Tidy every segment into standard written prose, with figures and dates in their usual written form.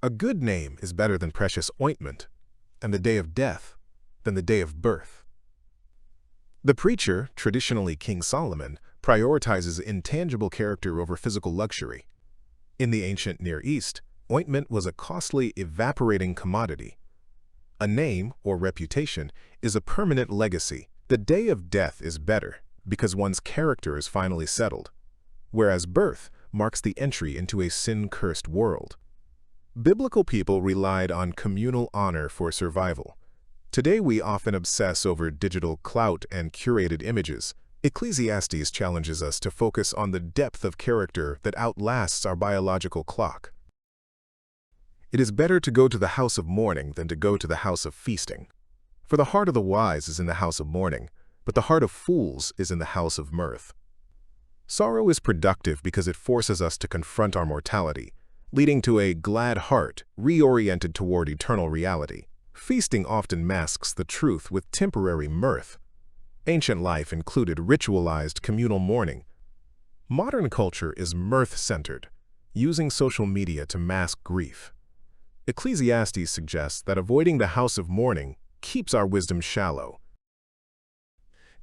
A good name is better than precious ointment, and the day of death than the day of birth. The preacher, traditionally King Solomon, prioritizes intangible character over physical luxury. In the ancient Near East, ointment was a costly, evaporating commodity. A name, or reputation, is a permanent legacy. The day of death is better because one's character is finally settled, whereas birth marks the entry into a sin-cursed world. Biblical people relied on communal honor for survival. Today we often obsess over digital clout and curated images. Ecclesiastes challenges us to focus on the depth of character that outlasts our biological clock. It is better to go to the house of mourning than to go to the house of feasting. For the heart of the wise is in the house of mourning, but the heart of fools is in the house of mirth. Sorrow is productive because it forces us to confront our mortality, leading to a glad heart reoriented toward eternal reality. Feasting often masks the truth with temporary mirth. Ancient life included ritualized communal mourning. Modern culture is mirth-centered, using social media to mask grief. Ecclesiastes suggests that avoiding the house of mourning keeps our wisdom shallow.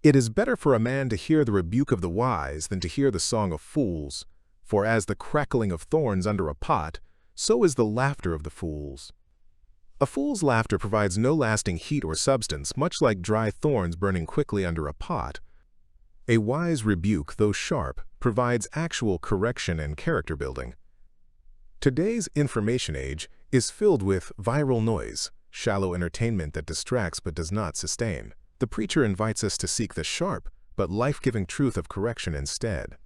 It is better for a man to hear the rebuke of the wise than to hear the song of fools, for as the crackling of thorns under a pot, so is the laughter of the fools. A fool's laughter provides no lasting heat or substance, much like dry thorns burning quickly under a pot. A wise rebuke, though sharp, provides actual correction and character building. Today's information age is filled with viral noise, shallow entertainment that distracts but does not sustain. The preacher invites us to seek the sharp but life-giving truth of correction instead.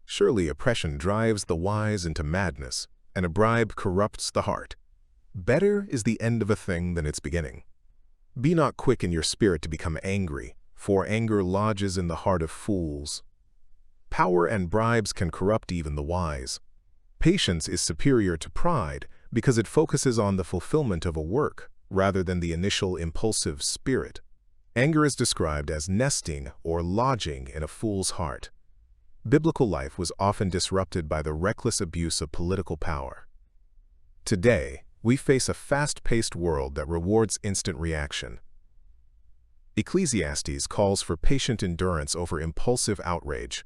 Surely oppression drives the wise into madness, and a bribe corrupts the heart. Better is the end of a thing than its beginning. Be not quick in your spirit to become angry, for anger lodges in the heart of fools. Power and bribes can corrupt even the wise. Patience is superior to pride because it focuses on the fulfillment of a work rather than the initial impulsive spirit. Anger is described as nesting or lodging in a fool's heart. Biblical life was often disrupted by the reckless abuse of political power. Today, we face a fast-paced world that rewards instant reaction. Ecclesiastes calls for patient endurance over impulsive outrage.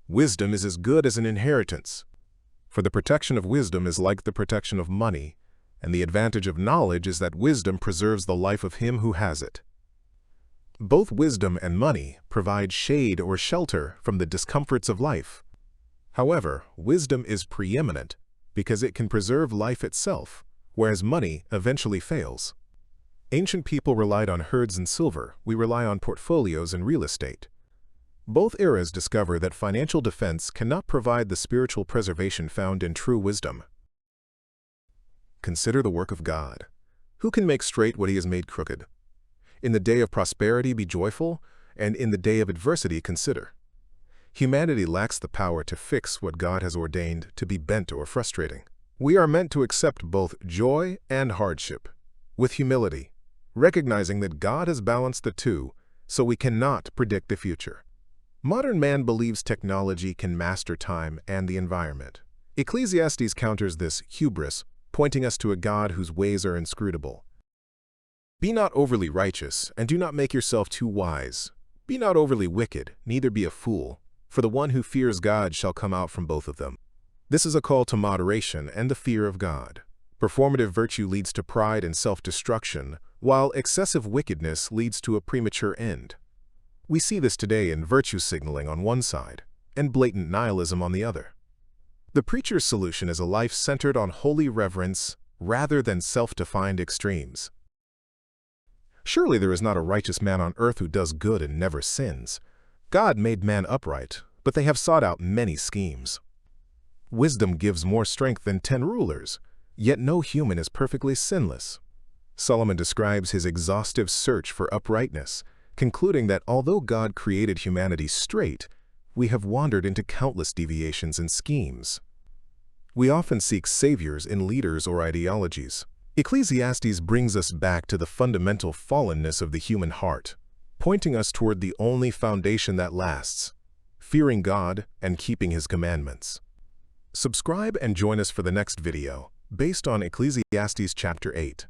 Wisdom is as good as an inheritance, for the protection of wisdom is like the protection of money, and the advantage of knowledge is that wisdom preserves the life of him who has it. Both wisdom and money provide shade or shelter from the discomforts of life. However, wisdom is preeminent because it can preserve life itself, whereas money eventually fails. Ancient people relied on herds and silver. We rely on portfolios and real estate. Both eras discover that financial defense cannot provide the spiritual preservation found in true wisdom. Consider the work of God. Who can make straight what he has made crooked? In the day of prosperity be joyful, and in the day of adversity consider. Humanity lacks the power to fix what God has ordained to be bent or frustrating. We are meant to accept both joy and hardship, with humility, recognizing that God has balanced the two, so we cannot predict the future. Modern man believes technology can master time and the environment. Ecclesiastes counters this hubris, pointing us to a God whose ways are inscrutable. Be not overly righteous, and do not make yourself too wise. Be not overly wicked, neither be a fool, for the one who fears God shall come out from both of them. This is a call to moderation and the fear of God. Performative virtue leads to pride and self-destruction, while excessive wickedness leads to a premature end. We see this today in virtue signaling on one side and blatant nihilism on the other. The preacher's solution is a life centered on holy reverence rather than self-defined extremes. Surely there is not a righteous man on earth who does good and never sins. God made man upright, but they have sought out many schemes. Wisdom gives more strength than 10 rulers, yet no human is perfectly sinless. Solomon describes his exhaustive search for uprightness, concluding that although God created humanity straight, we have wandered into countless deviations and schemes. We often seek saviors in leaders or ideologies. Ecclesiastes brings us back to the fundamental fallenness of the human heart, pointing us toward the only foundation that lasts, fearing God and keeping his commandments. Subscribe and join us for the next video, based on Ecclesiastes chapter 8.